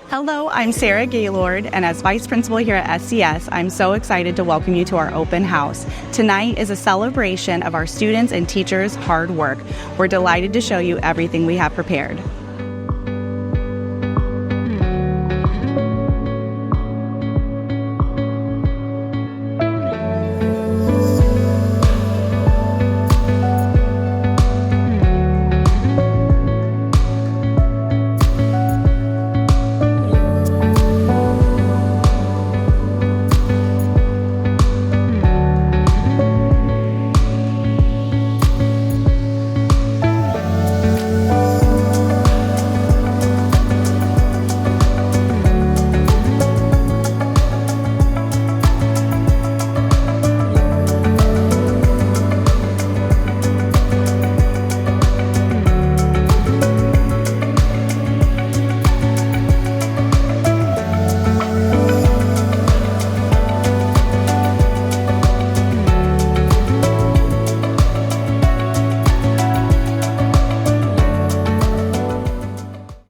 Hello, I'm Sarah Gaylord, and as Vice Principal here at SCS, I'm so excited to welcome you to our open house. Tonight is a celebration of our students and teachers' hard work. We're delighted to show you everything we have prepared.